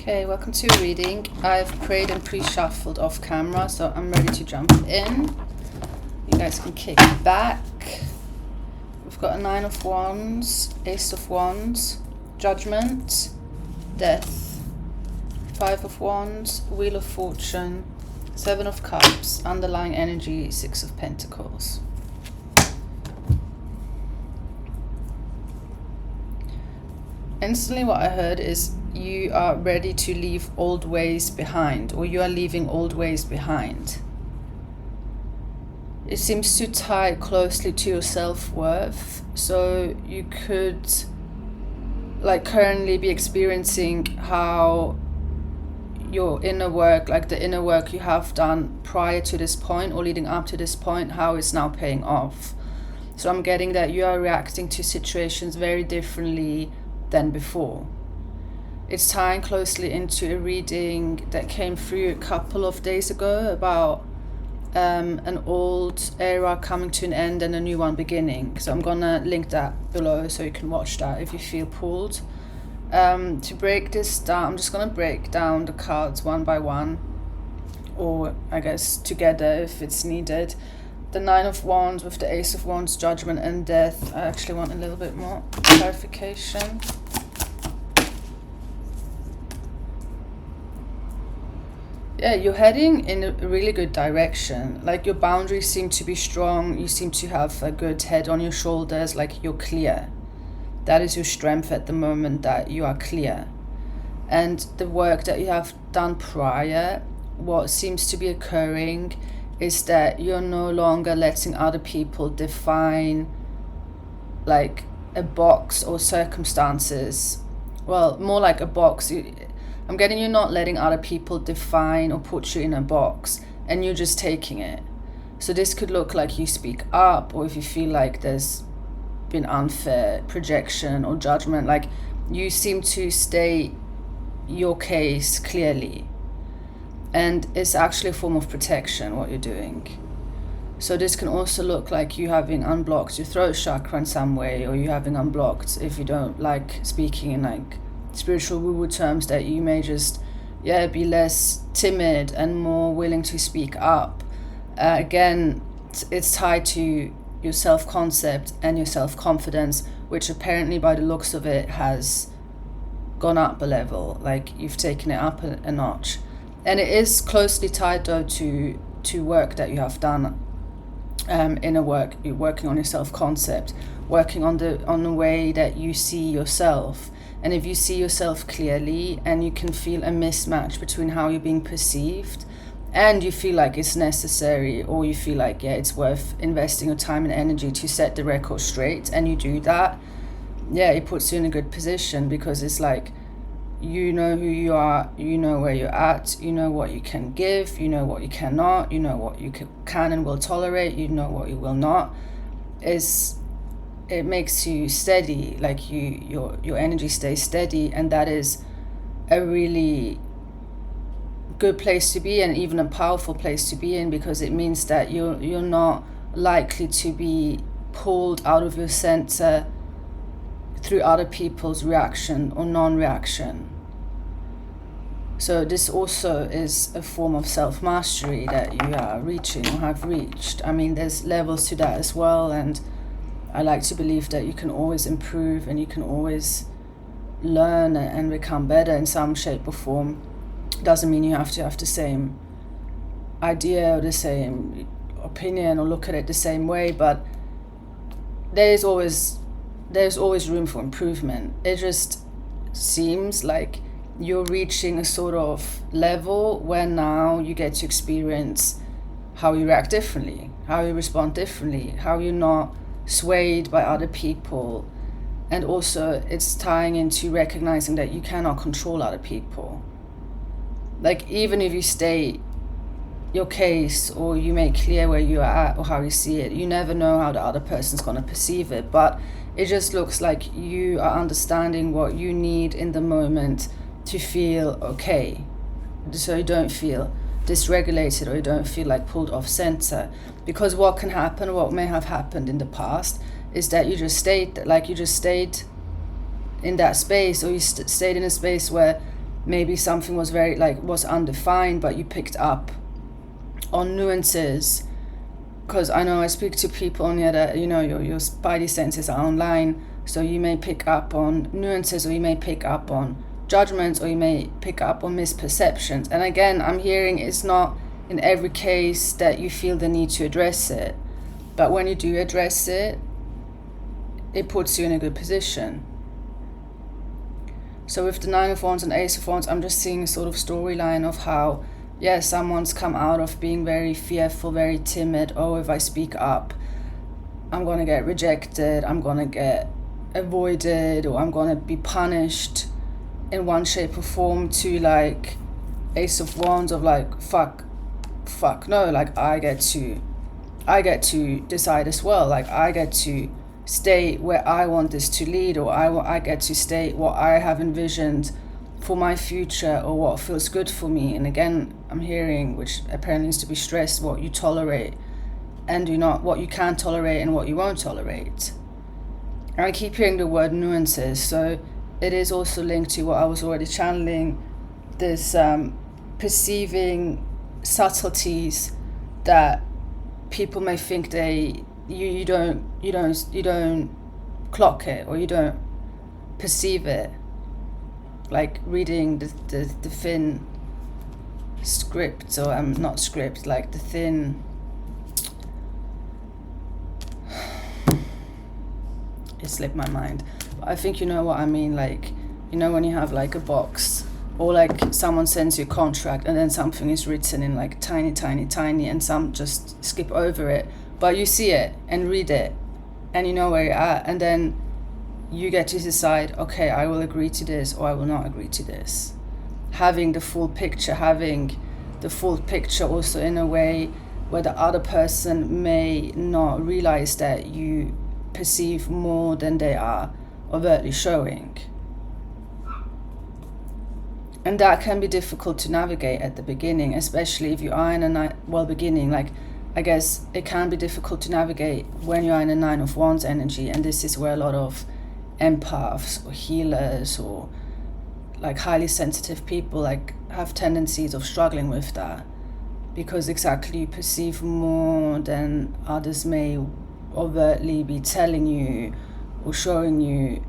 Okay, welcome to a reading. I've prayed and pre-shuffled off camera, so I'm ready to jump in. You guys can kick back. We've got a 9 of Wands, Ace of Wands, Judgment, Death, 5 of Wands, Wheel of Fortune, 7 of Cups, underlying energy, 6 of Pentacles. Instantly what I heard is you are ready to leave old ways behind, or you are leaving old ways behind. It seems to tie closely to your self-worth, so you could currently be experiencing how your inner work, like the inner work you have done prior to this point or leading up to this point, how it's now paying off. So I'm getting that you are reacting to situations very differently than before. It's tying closely into a reading that came through a couple of days ago about an old era coming to an end and a new one beginning. So I'm gonna link that below so you can watch that if you feel pulled. To break this down, I'm just gonna break down the cards one by one, or I guess together if it's needed. The 9 of Wands with the Ace of Wands, Judgment and Death. I actually want a little bit more clarification. Yeah, you're heading in a really good direction. Like your boundaries seem to be strong. You seem to have a good head on your shoulders. Like you're clear. That is your strength at the moment, that you are clear. And the work that you have done prior, what seems to be occurring is that you're no longer letting other people define like a box or circumstances. Well, more like a box. I'm getting you not letting other people define or put you in a box, and you're just taking it. So this could look like you speak up, or if you feel like there's been unfair projection or judgment, like you seem to state your case clearly. And it's actually a form of protection, what you're doing. So this can also look like you having unblocked your throat chakra in some way, or you having unblocked, if you don't like speaking in like spiritual woo-woo terms, that you may just be less timid and more willing to speak up. Again, it's tied to your self-concept and your self-confidence, which apparently by the looks of it has gone up a level, like you've taken it up a notch. And it is closely tied though to work that you have done, inner work. You're working on your self-concept, working on the way that you see yourself. And if you see yourself clearly and you can feel a mismatch between how you're being perceived and you feel like it's necessary, or you feel like, it's worth investing your time and energy to set the record straight, and you do that, it puts you in a good position, because it's like, you know who you are, you know where you're at, you know what you can give, you know what you cannot, you know what you can and will tolerate, you know what you will not. It makes you steady, like your energy stays steady, and that is a really good place to be, and even a powerful place to be in, because it means that you're not likely to be pulled out of your center through other people's reaction or non-reaction. So this also is a form of self-mastery that you are reaching or have reached. I mean, there's levels to that as well, and I like to believe that you can always improve and you can always learn and become better in some shape or form. Doesn't mean you have to have the same idea or the same opinion or look at it the same way, but there's always room for improvement. It just seems like you're reaching a sort of level where now you get to experience how you react differently, how you respond differently, how you're not swayed by other people. And also it's tying into recognizing that you cannot control other people. Like, even if you state your case or you make clear where you are at or how you see it, you never know how the other person's going to perceive it. But it just looks like you are understanding what you need in the moment to feel okay, so you don't feel dysregulated or you don't feel like pulled off center. Because what can happen, what may have happened in the past, is that you just stayed in that space, or you stayed in a space where maybe something was very was undefined, but you picked up on nuances. Because I know I speak to people on the other, your spidey senses are online, so you may pick up on nuances, or you may pick up on judgments, or you may pick up on misperceptions. And again, I'm hearing it's not in every case that you feel the need to address it, but when you do address it, it puts you in a good position. So with the 9 of Wands and Ace of Wands, I'm just seeing a sort of storyline of how, someone's come out of being very fearful, very timid. Oh, if I speak up, I'm going to get rejected, I'm going to get avoided, or I'm going to be punished in one shape or form, to Ace of Wands of fuck no, I get to decide as well. I get to state where I want this to lead, or I get to state what I have envisioned for my future, or what feels good for me. And again, I'm hearing, which apparently needs to be stressed, what you tolerate and do not, what you can tolerate and what you won't tolerate. And I keep hearing the word nuances, so it is also linked to what I was already channeling, this perceiving subtleties that people may think you don't clock it, or you don't perceive it. Like reading the thin script, or not script, the thin, it slipped my mind, but I think you know what I mean. When you have a box, or someone sends you a contract and then something is written in tiny, and some just skip over it, but you see it and read it and you know where you're at, and then you get to decide, okay, I will agree to this, or I will not agree to this. Having the full picture also in a way where the other person may not realize that you perceive more than they are overtly showing. And that can be difficult to navigate at the beginning, especially if you are in I guess it can be difficult to navigate when you are in a 9 of Wands energy, and this is where a lot of empaths or healers or highly sensitive people have tendencies of struggling with that, because exactly you perceive more than others may overtly be telling you or showing you.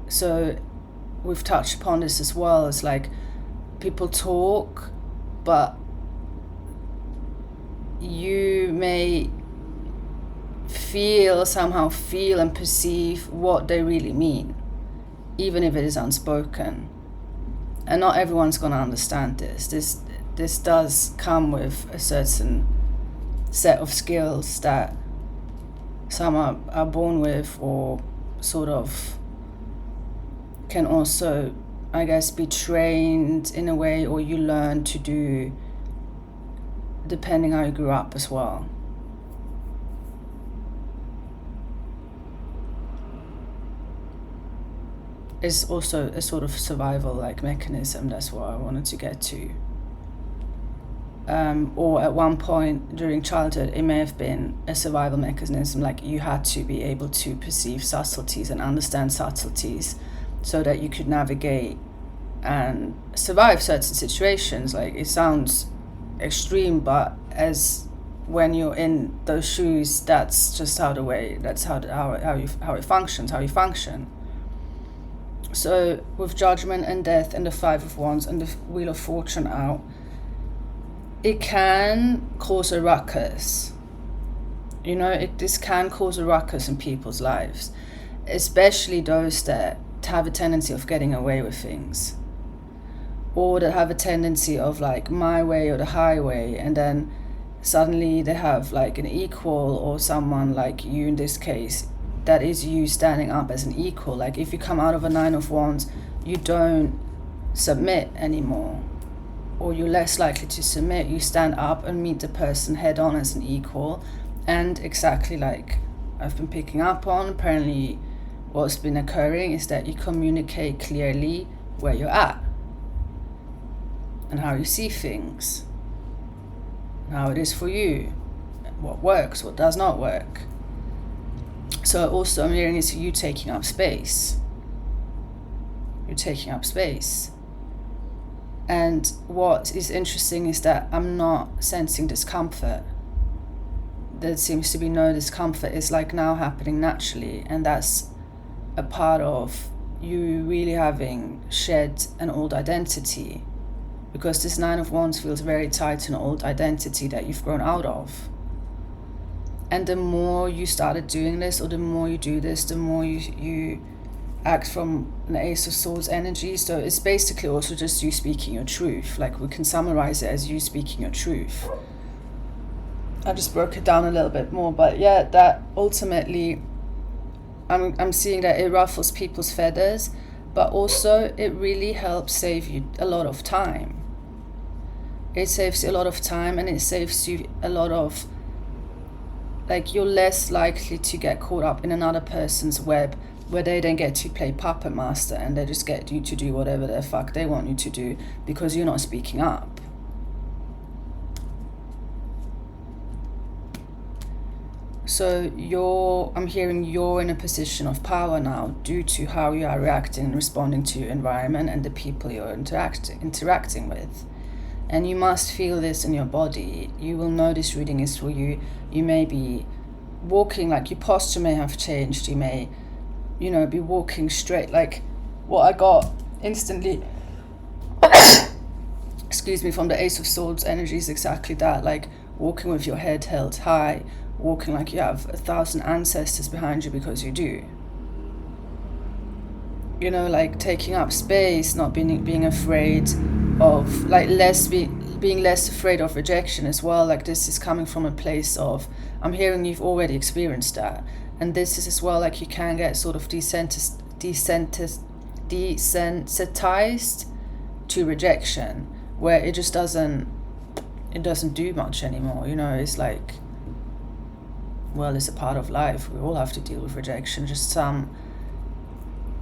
So we've touched upon this as well. It's people talk, but you may somehow feel and perceive what they really mean, even if it is unspoken. And not everyone's going to understand this. This does come with a certain set of skills that some are born with, or sort of can also, I guess, be trained in a way, or you learn to do depending how you grew up as well. It's also a sort of survival mechanism. That's what I wanted to get to. Or at one point during childhood, it may have been a survival mechanism. You had to be able to perceive subtleties and understand subtleties so that you could navigate and survive certain situations. It sounds extreme, but as when you're in those shoes, that's just how it functions, how you function. So with Judgment and Death and the 5 of Wands and the Wheel of Fortune out, it can cause a ruckus. This can cause a ruckus in people's lives, especially those that have a tendency of getting away with things, or that have a tendency of my way or the highway, and then suddenly they have an equal, or someone like you in this case, that is you standing up as an equal. If you come out of a 9 of Wands, you don't submit anymore, or you're less likely to submit. You stand up and meet the person head on as an equal. And exactly I've been picking up on, apparently what's been occurring is that you communicate clearly where you're at and how you see things, and how it is for you, what works, what does not work. So also I'm hearing is you taking up space. You're taking up space. And what is interesting is that I'm not sensing discomfort. There seems to be no discomfort. It's like now happening naturally, and that's a part of you really having shed an old identity, because this Nine of Wands feels very tied to an old identity that you've grown out of. And the more you started doing this, or the more you do this, the more you act from an Ace of Swords energy. So it's basically also just you speaking your truth. Like, we can summarize it as you speaking your truth. I just broke it down a little bit more, but yeah, that ultimately I'm seeing that it ruffles people's feathers, but also it really helps save you a lot of time. It saves you a lot of time, and it saves you a lot of, like, you're less likely to get caught up in another person's web where they then get to play puppet master and they just get you to do whatever the fuck they want you to do because you're not speaking up. So I'm hearing you're in a position of power now due to how you are reacting and responding to your environment and the people you're interacting with. And you must feel this in your body. You will know this reading is for you. You may be walking, like your posture may have changed. You may, be walking straight. Like what I got instantly, excuse me, from the Ace of Swords energy is exactly that. Like walking with your head held high, walking like you have 1,000 ancestors behind you, because you do. Like taking up space, not being afraid of, like, being less afraid of rejection as well. Like this is coming from a place of, I'm hearing you've already experienced that. And this is as well, like you can get sort of desensitized to rejection, where it just doesn't do much anymore. It's like, well, it's a part of life. We all have to deal with rejection. Just some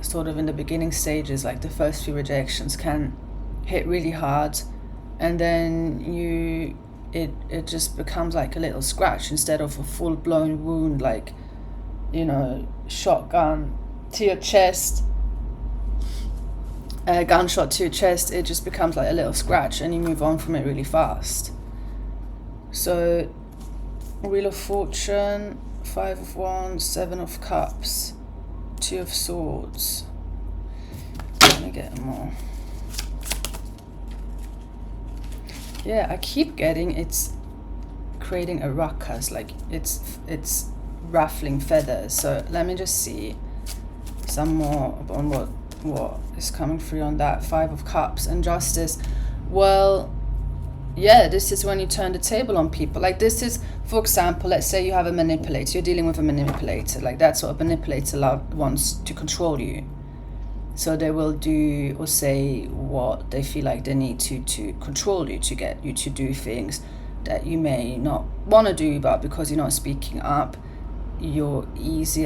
sort of in the beginning stages, like the first few rejections can hit really hard, and then it just becomes like a little scratch instead of a full-blown wound, like, shotgun to your chest, a gunshot to your chest. It just becomes like a little scratch and you move on from it really fast. So Wheel of Fortune, 5 of Wands, 7 of Cups, 2 of Swords. Let me get more. Yeah, I keep getting it's creating a ruckus, like it's ruffling feathers. So let me just see some more on what is coming through on that. 5 of Cups and Justice. Well, yeah, this is when you turn the table on people. Like this is, for example, let's say you have a manipulator. You're dealing with a manipulator. Like that's what a manipulator wants to control you. So they will do or say what they feel like they need to control you, to get you to do things that you may not want to do, but because you're not speaking up, it's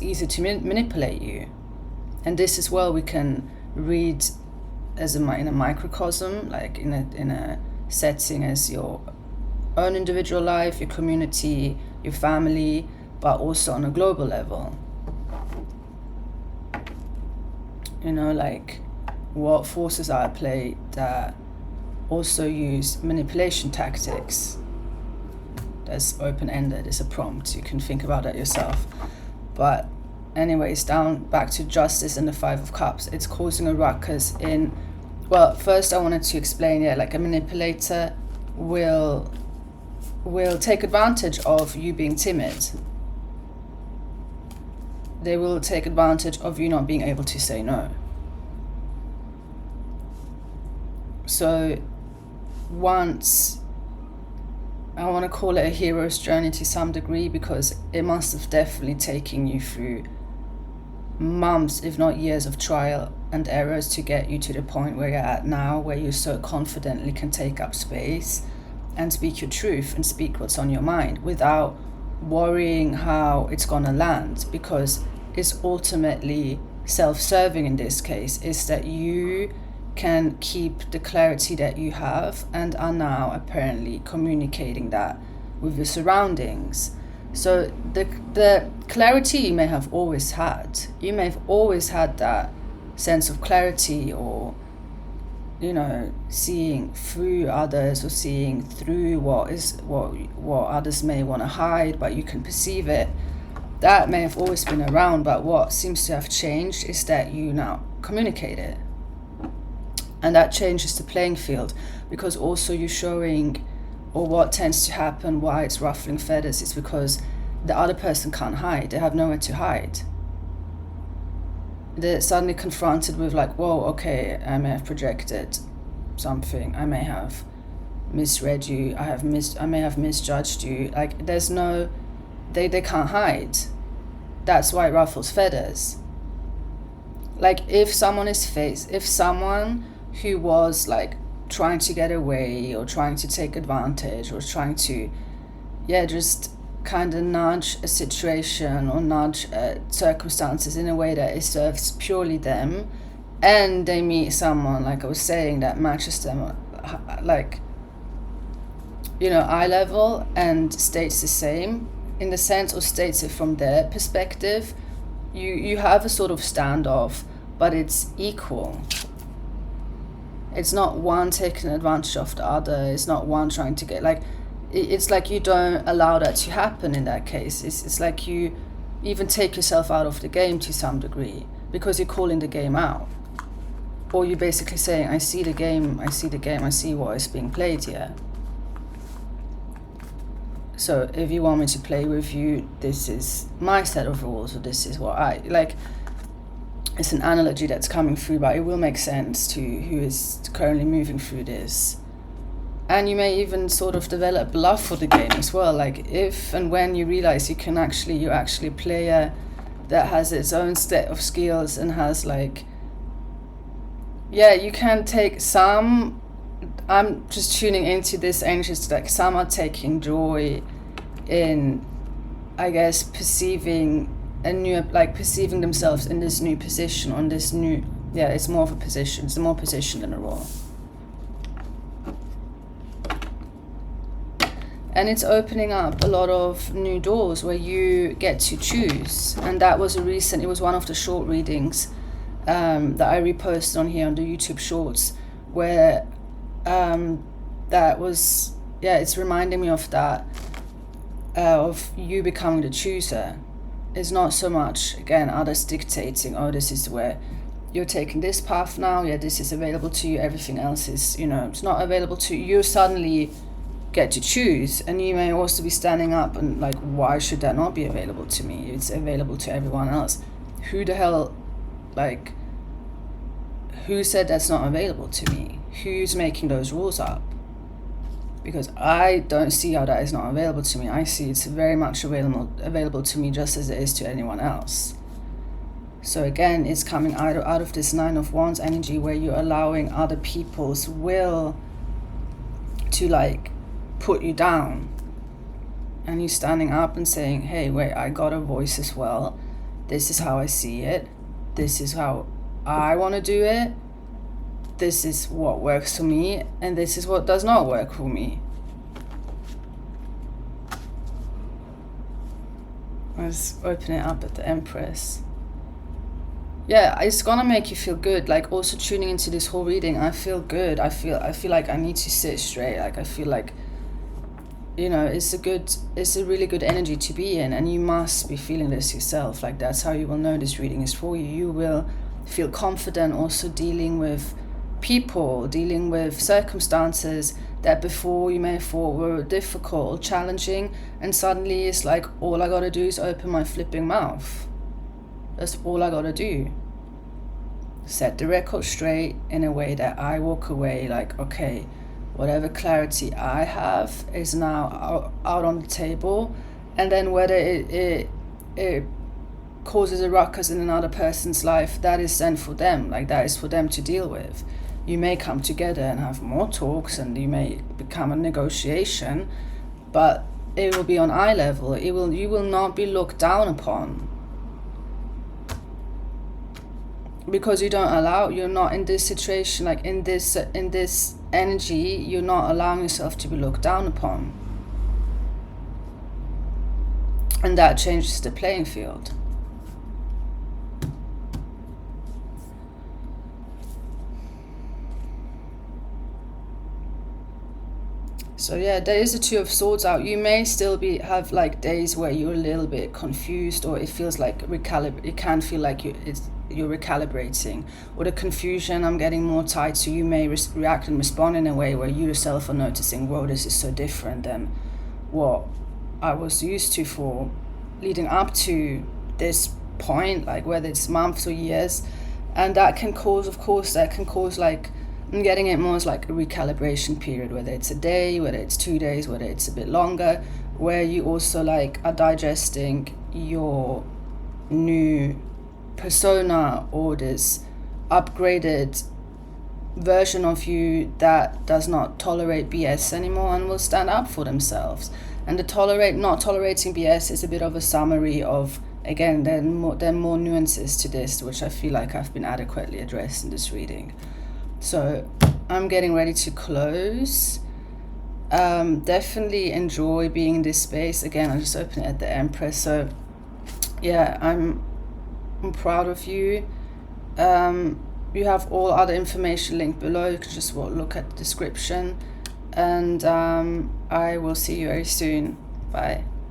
easier to manipulate you. And this as well we can read as in a microcosm, like in a setting as your own individual life, your community, your family, but also on a global level. Like what forces are at play that also use manipulation tactics. That's open-ended, it's a prompt, you can think about that yourself. But anyways, back to Justice and the 5 of Cups. It's causing a ruckus in, well, first I wanted to explain, like a manipulator will take advantage of you being timid. They will take advantage of you not being able to say no. So once, I want to call it a hero's journey to some degree, because it must have definitely taken you through months, if not years, of trial and errors to get you to the point where you're at now, where you so confidently can take up space and speak your truth and speak what's on your mind without worrying how it's gonna land, because it's ultimately self-serving in this case, is that you can keep the clarity that you have and are now apparently communicating that with your surroundings. So the clarity you may have always had, that sense of clarity, or seeing through others, or seeing through what others may want to hide, but you can perceive it. That may have always been around, but what seems to have changed is that you now communicate it. And that changes the playing field, because also you're showing, or what tends to happen, why it's ruffling feathers, is because the other person can't hide. They have nowhere to hide. They're suddenly confronted with like, whoa, okay, I may have projected something. I may have misread you. I may have misjudged you. Like, there's no, they can't hide. That's why it ruffles feathers. Like, if someone who was like trying to get away, or trying to take advantage, or trying to, just kind of nudge a situation, or nudge circumstances in a way that it serves purely them, and they meet someone, like I was saying, that matches them, like, eye level, and states the same, in the sense, or states it from their perspective, you have a sort of standoff, but it's equal. It's not one taking advantage of the other. It's not one trying to get, like, it's like you don't allow that to happen in that case. It's like you even take yourself out of the game to some degree, because you're calling the game out. Or you're basically saying, I see the game, I see what is being played here. So if you want me to play with you, this is my set of rules, or this is what I like. It's an analogy that's coming through, but it will make sense to who is currently moving through this. And you may even sort of develop love for the game as well. Like, if and when you realize you're actually a player that has its own set of skills, and has like, you can take some, I'm just tuning into this energy, like some are taking joy in, I guess, perceiving themselves in this new position, on this new, it's more of a position, it's more position than a role. And it's opening up a lot of new doors where you get to choose. And that was it was one of the short readings that I reposted on here on the YouTube Shorts, where that was, it's reminding me of that, of you becoming the chooser. It's not so much, again, others dictating, this is where you're taking this path now, this is available to you, everything else is, it's not available to you. You suddenly get to choose, and you may also be standing up and like, why should that not be available to me? It's available to everyone else. Who the hell, like, who said that's not available to me? Who's making those rules up? Because I don't see how that is not available to me. I see it's very much available to me, just as it is to anyone else. So again, it's coming out of this Nine of Wands energy, where you're allowing other people's will to like put you down, and you're standing up and saying, hey, wait, I got a voice as well. This is how I see it. This is how I want to do it. This is what works for me, and this is what does not work for me. Let's open it up at the Empress. It's gonna make you feel good. Like, also tuning into this whole reading, I feel good. I feel like I need to sit straight. Like, I feel like, it's a really good energy to be in, and you must be feeling this yourself. Like, that's how you will know this reading is for you. You will feel confident also dealing with people, dealing with circumstances that before you may have thought were difficult or challenging, and suddenly it's like, all I gotta do is open my flipping mouth. That's all I gotta do. Set the record straight in a way that I walk away like, okay, whatever clarity I have is now out on the table, and then whether it causes a ruckus in another person's life, that is then for them. Like, that is for them to deal with. You may come together and have more talks, and you may become a negotiation, but it will be on eye level. You will not be looked down upon, because you're not in this situation, like in this energy, you're not allowing yourself to be looked down upon, and that changes the playing field. So yeah, there is a Two of Swords out. You may still have like days where you're a little bit confused, or it feels like it can feel like you're recalibrating, or the confusion I'm getting more tied to. You may react and respond in a way where you yourself are noticing, whoa, this is so different than what I was used to for leading up to this point, like whether it's months or years. And that can cause like, I'm getting it more as like a recalibration period, whether it's a day, whether it's 2 days, whether it's a bit longer, where you also like are digesting your new persona, or this upgraded version of you that does not tolerate BS anymore and will stand up for themselves. And the not tolerating BS is a bit of a summary of, again, there are more nuances to this, which I feel like I've been adequately addressed in this reading. So I'm getting ready to close. Definitely enjoy being in this space. Again, I just opened it at the Empress. So yeah, I'm proud of you. You have all other information linked below. You can just look at the description. And I will see you very soon. Bye.